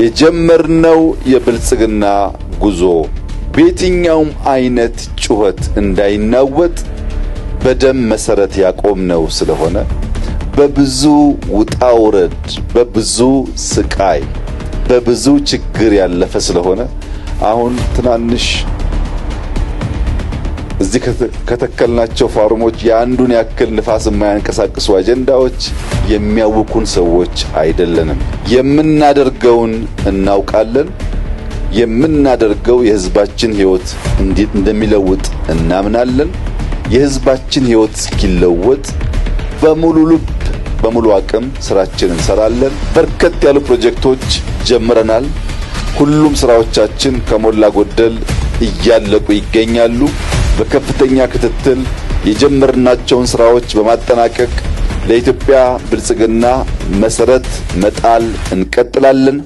የጀመርነው የብልጽግና ጉዞ በየትኛውም አይነት ጩኸት እንዳይናወጥ በደም መሰረት ያቆምነው ስለሆነ በብዙ ውጣ ውረድ፣ በብዙ ስቃይ፣ በብዙ ችግር ያለፈ ስለሆነ አሁን ትናንሽ እዚህ ከተከልናቸው ፋርሞች የአንዱን ያክል ንፋስ የማያንቀሳቅሱ አጀንዳዎች የሚያውኩን ሰዎች አይደለንም። የምናደርገውን እናውቃለን። የምናደርገው የህዝባችን ህይወት እንደሚለውጥ እናምናለን። የህዝባችን ህይወት እስኪለወጥ በሙሉ ልብ በሙሉ አቅም ስራችንን እንሰራለን። በርከት ያሉ ፕሮጀክቶች ጀምረናል። ሁሉም ስራዎቻችን ከሞላ ጎደል እያለቁ ይገኛሉ። በከፍተኛ ክትትል የጀመርናቸውን ስራዎች በማጠናቀቅ ለኢትዮጵያ ብልጽግና መሰረት መጣል እንቀጥላለን።